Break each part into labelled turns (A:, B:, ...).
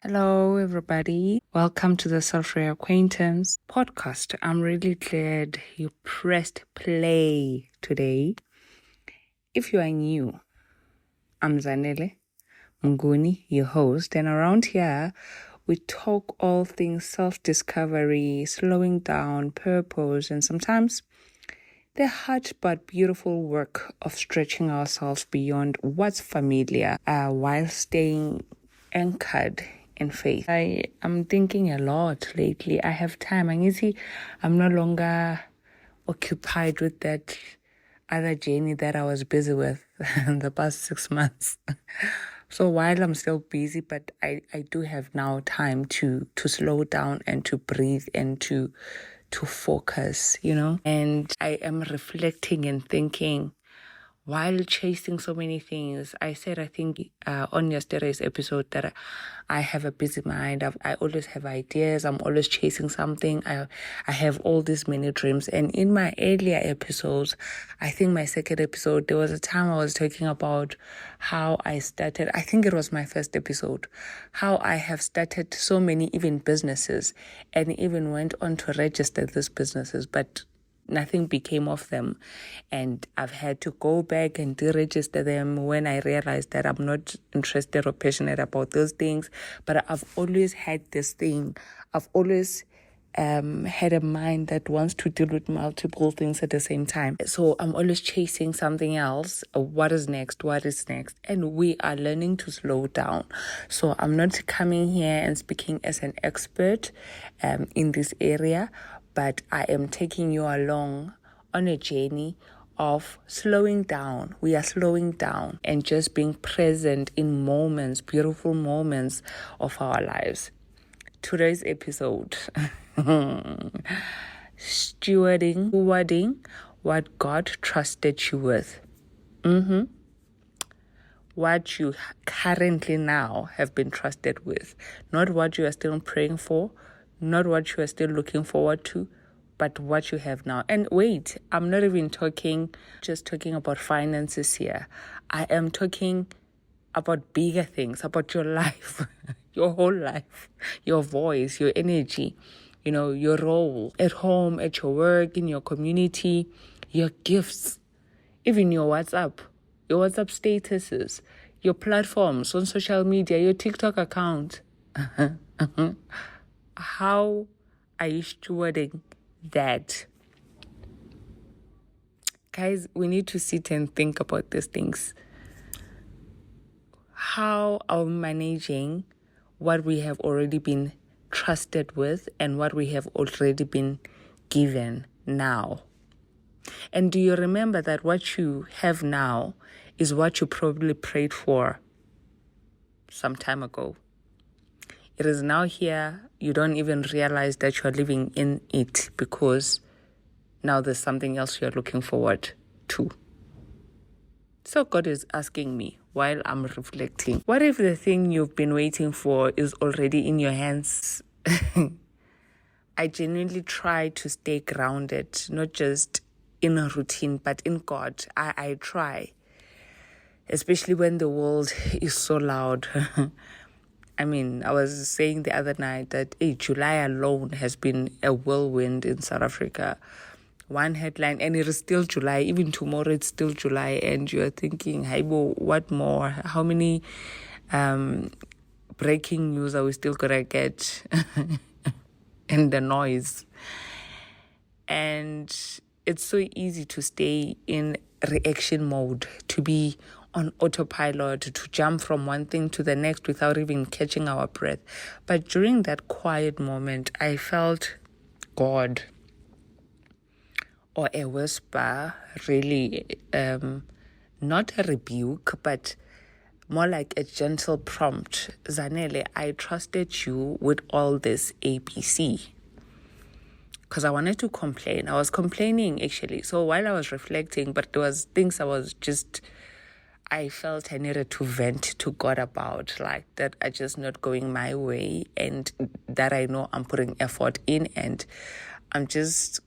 A: Hello, everybody. Welcome to the Software Acquaintance podcast. I'm really glad you pressed play today. If you are new, I'm Zanele Mnguni, your host, and around here, we talk all things self-discovery, slowing down, purpose, and sometimes the hard but beautiful work of stretching ourselves beyond what's familiar while staying anchored in faith. I am thinking a lot lately. I have time. I'm no longer occupied with that other journey that I was busy with in the past 6 months. So while I'm still busy, but I do have now time to slow down and to breathe and to focus, And I am reflecting and thinking, while chasing so many things, I said, I think on yesterday's episode that I have a busy mind. I always have ideas. I'm always chasing something. I have all these many dreams. And in my earlier episodes, I think my second episode, there was a time I was talking about how I started. I think it was my first episode, how I have started so many even businesses and even went on to register these businesses, but nothing became of them, and I've had to go back and deregister them when I realized that I'm not interested or passionate about those things. But I've always had this thing. I've always had a mind that wants to deal with multiple things at the same time. So I'm always chasing something else. What is next? What is next? And we are learning to slow down. So I'm not coming here and speaking as an expert in this area, but I am taking you along on a journey of slowing down. We are slowing down and just being present in moments, beautiful moments of our lives. Today's episode, stewarding what God trusted you with. What you currently now have been trusted with. Not what you are still praying for, not what you are still looking forward to, but what you have now. And wait, I'm not even just talking about finances here. I am talking about bigger things, about your life, your whole life, your voice, your energy, your role at home, at your work, in your community, your gifts, even your WhatsApp statuses, your platforms on social media, your TikTok account. How are you stewarding that? Guys, we need to sit and think about these things. How are we managing what we have already been trusted with and what we have already been given now? And do you remember that what you have now is what you probably prayed for some time ago? It is now here. You don't even realize that you're living in it because now there's something else you're looking forward to. So God is asking me while I'm reflecting, what if the thing you've been waiting for is already in your hands? I genuinely try to stay grounded, not just in a routine, but in God. I try, especially when the world is so loud. I was saying the other night that July alone has been a whirlwind in South Africa. One headline, and it is still July. Even tomorrow, it's still July. And you're thinking, Haibo, what more? How many breaking news are we still going to get? And the noise. And it's so easy to stay in reaction mode, to be on autopilot, to jump from one thing to the next without even catching our breath. But during that quiet moment, I felt God, or a whisper, really, not a rebuke, but more like a gentle prompt. Zanele, I trusted you with all this ABC. Because I wanted to complain. I was complaining, actually. So while I was reflecting, but there was things I felt I needed to vent to God about, like that are just not going my way, and that I know I'm putting effort in, and I'm just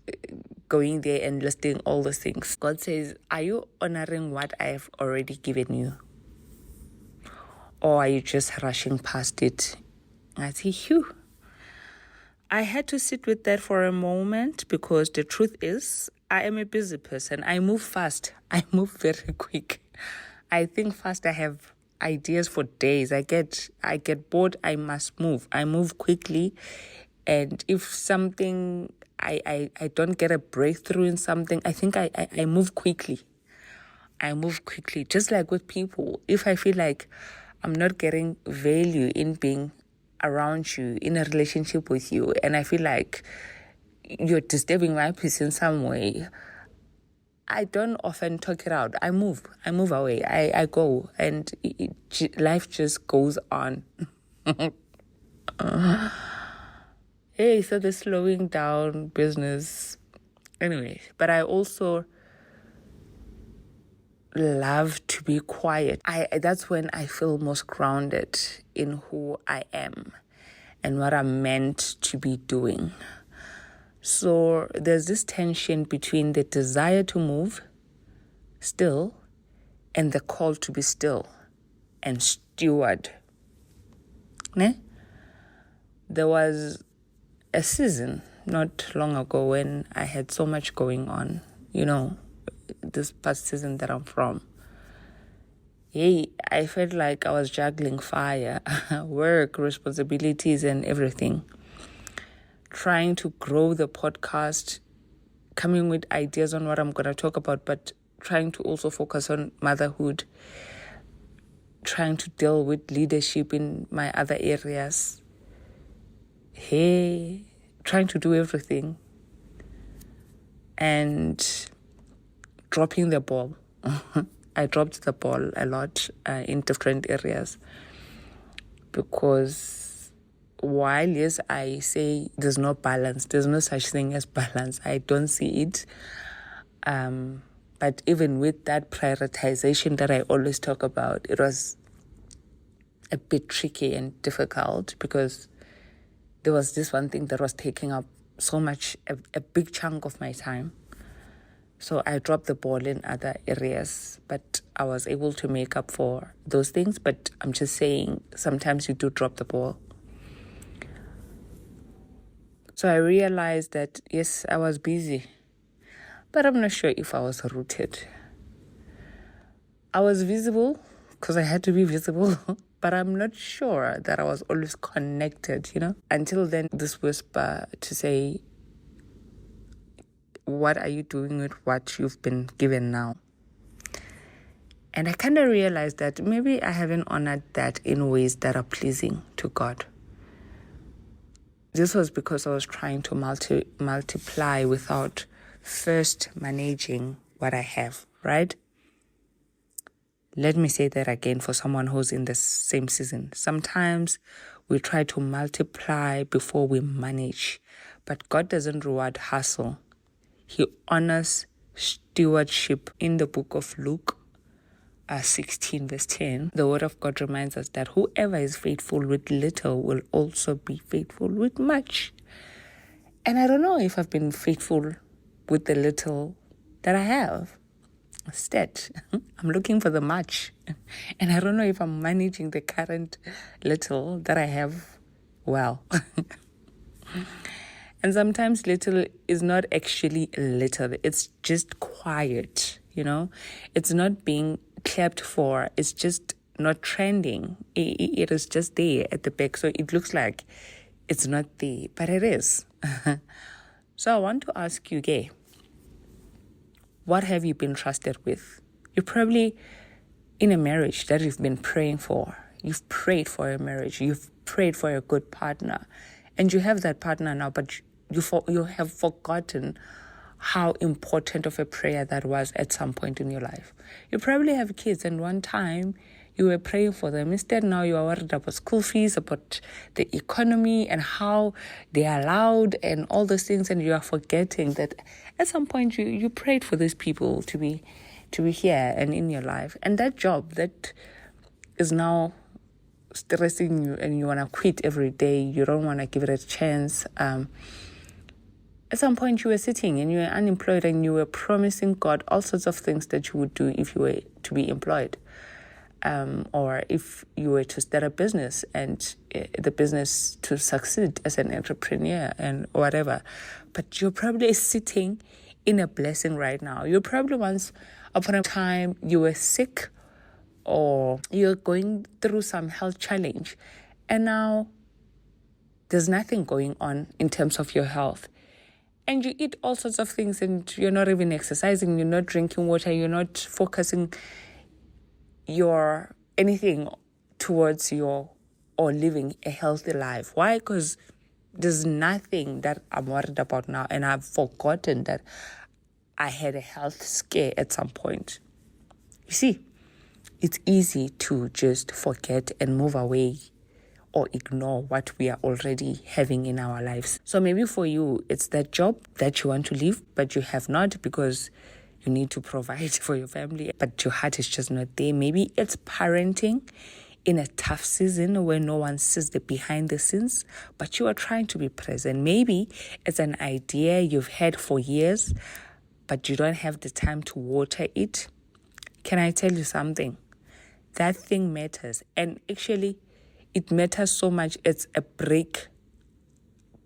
A: going there and listing all the things. God says, are you honoring what I have already given you? Or are you just rushing past it I see, phew. I had to sit with that for a moment because the truth is, I am a busy person. I move fast. I move very quick. I think fast. I have ideas for days. I get bored. I must move. I move quickly. And if something, I don't get a breakthrough in something, I think I move quickly. I move quickly. Just like with people, if I feel like I'm not getting value in being around you, in a relationship with you, and I feel like you're disturbing my peace in some way, I don't often talk it out. I move away. I go, and life just goes on. Hey, so the slowing down business. Anyway, but I also love to be quiet. That's when I feel most grounded in who I am and what I'm meant to be doing. So there's this tension between the desire to move still and the call to be still and steward. Ne? There was a season not long ago when I had so much going on, this past season that I'm from. Hey, I felt like I was juggling fire, work, responsibilities, and everything. Trying to grow the podcast, coming with ideas on what I'm going to talk about, but trying to also focus on motherhood, trying to deal with leadership in my other areas. Hey, trying to do everything and dropping the ball. I dropped the ball a lot in different areas because while, yes, I say there's no balance, there's no such thing as balance. I don't see it. But even with that prioritization that I always talk about, it was a bit tricky and difficult because there was this one thing that was taking up so much, a big chunk of my time. So I dropped the ball in other areas, but I was able to make up for those things. But I'm just saying, sometimes you do drop the ball. So I realized that, yes, I was busy, but I'm not sure if I was rooted. I was visible because I had to be visible, but I'm not sure that I was always connected, Until then, this whisper to say, what are you doing with what you've been given now? And I kind of realized that maybe I haven't honored that in ways that are pleasing to God. This was because I was trying to multiply without first managing what I have, right? Let me say that again for someone who's in the same season. Sometimes we try to multiply before we manage, but God doesn't reward hustle. He honors stewardship. In the book of Luke 16 verse 10, the word of God reminds us that whoever is faithful with little will also be faithful with much. And I don't know if I've been faithful with the little that I have. Instead, I'm looking for the much. And I don't know if I'm managing the current little that I have well. And sometimes little is not actually little. It's just quiet, It's not being clapped for. It's just not trending. It is just there at the back. So it looks like it's not there, but it is. So I want to ask you, Gay, what have you been trusted with? You're probably in a marriage that you've been praying for. You've prayed for a marriage. You've prayed for a good partner. And you have that partner now, but you have forgotten how important of a prayer that was at some point in your life. You probably have kids, and one time you were praying for them. Instead, now you are worried about school fees, about the economy and how they are loud and all those things, and you are forgetting that at some point you prayed for these people to be here and in your life. And that job that is now stressing you and you want to quit every day, you don't want to give it a chance. At some point you were sitting and you were unemployed and you were promising God all sorts of things that you would do if you were to be employed. or if you were to start a business and the business to succeed as an entrepreneur and whatever, but you're probably sitting in a blessing right now. You probably once upon a time you were sick or you're going through some health challenge, and now there's nothing going on in terms of your health. And you eat all sorts of things and you're not even exercising, you're not drinking water, you're not focusing your anything towards your or living a healthy life. Why? Because there's nothing that I'm worried about now, and I've forgotten that I had a health scare at some point. You see, it's easy to just forget and move away or ignore what we are already having in our lives. So maybe for you, it's that job that you want to leave, but you have not because you need to provide for your family, but your heart is just not there. Maybe it's parenting in a tough season where no one sees the behind the scenes, but you are trying to be present. Maybe it's an idea you've had for years, but you don't have the time to water it. Can I tell you something? That thing matters. And actually, it matters so much. It's a break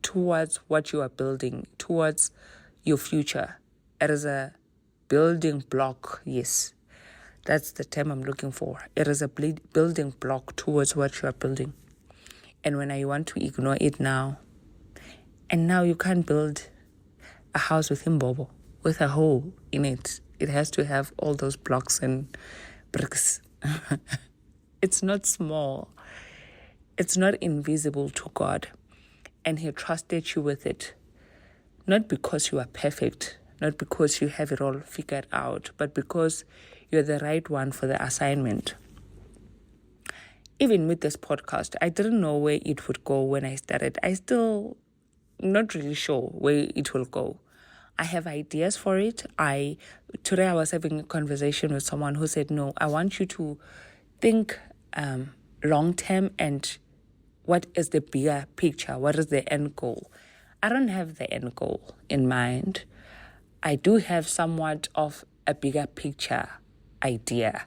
A: towards what you are building, towards your future. It is a building block, yes. That's the term I'm looking for. It is a building block towards what you are building. And when I want to ignore it now, and now you can't build a house with Imbobo, with a hole in it. It has to have all those blocks and bricks. It's not small. It's not invisible to God. And He trusted you with it. Not because you are perfect, not because you have it all figured out, but because you're the right one for the assignment. Even with this podcast, I didn't know where it would go when I started. I still not really sure where it will go. I have ideas for it. Today I was having a conversation with someone who said, no, I want you to think long term and what is the bigger picture? What is the end goal? I don't have the end goal in mind. I do have somewhat of a bigger picture idea.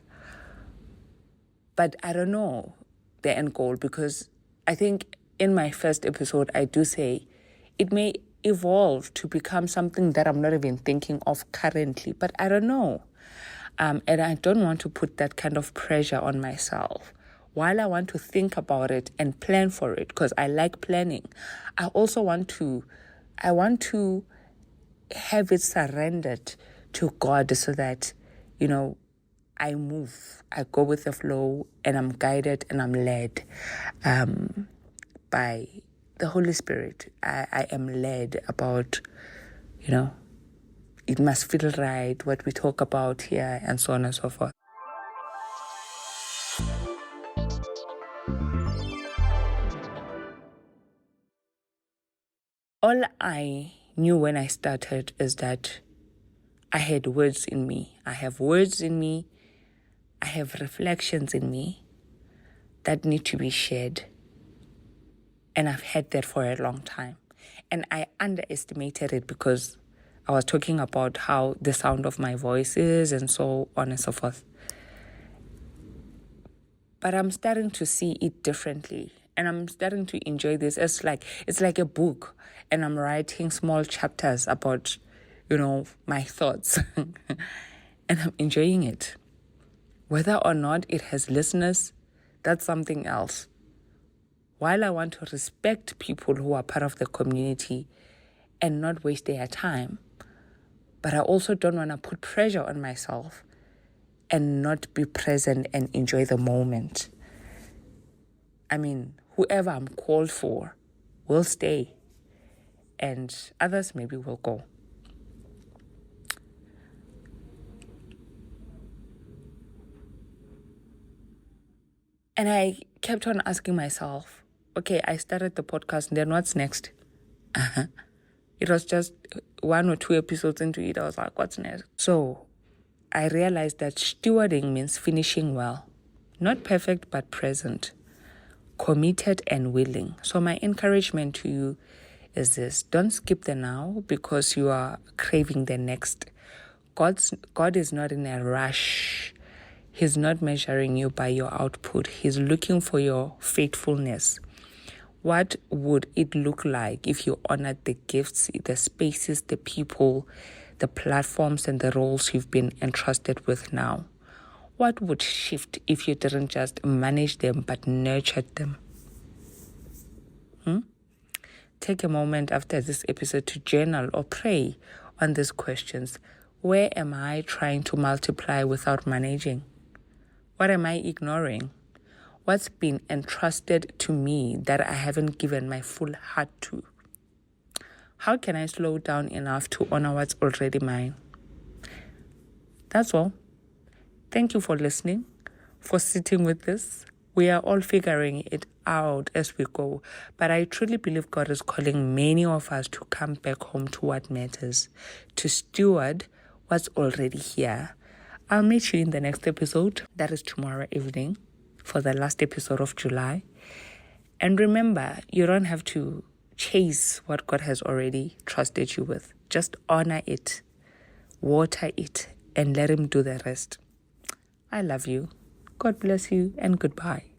A: But I don't know the end goal because I think in my first episode, I do say it may evolve to become something that I'm not even thinking of currently, but I don't know. And I don't want to put that kind of pressure on myself. While I want to think about it and plan for it, because I like planning, I also want to have it surrendered to God so that, I move, I go with the flow, and I'm guided and I'm led by the Holy Spirit. I am led about, it must feel right, what we talk about here, and so on and so forth. All I knew when I started is that I had words in me. I have words in me. I have reflections in me that need to be shared. And I've had that for a long time. And I underestimated it because I was talking about how the sound of my voice is and so on and so forth. But I'm starting to see it differently. And I'm starting to enjoy this. It's like a book. And I'm writing small chapters about, my thoughts. And I'm enjoying it. Whether or not it has listeners, that's something else. While I want to respect people who are part of the community and not waste their time, but I also don't want to put pressure on myself and not be present and enjoy the moment. I mean, whoever I'm called for will stay, and others maybe will go. And I kept on asking myself, okay, I started the podcast, and then what's next? It was just 1 or 2 episodes into it. I was like, what's next? So I realized that stewarding means finishing well. Not perfect, but present. Committed and willing. So my encouragement to you is this. Don't skip the now because you are craving the next. God is not in a rush. He's not measuring you by your output. He's looking for your faithfulness. What would it look like if you honored the gifts, the spaces, the people, the platforms, and the roles you've been entrusted with now? What would shift if you didn't just manage them but nurtured them? Take a moment after this episode to journal or pray on these questions. Where am I trying to multiply without managing? What am I ignoring? What's been entrusted to me that I haven't given my full heart to? How can I slow down enough to honor what's already mine? That's all. Thank you for listening, for sitting with this. We are all figuring it out as we go, but I truly believe God is calling many of us to come back home to what matters, to steward what's already here. I'll meet you in the next episode. That is tomorrow evening for the last episode of July. And remember, you don't have to chase what God has already trusted you with. Just honor it, water it, and let Him do the rest. I love you. God bless you, and goodbye.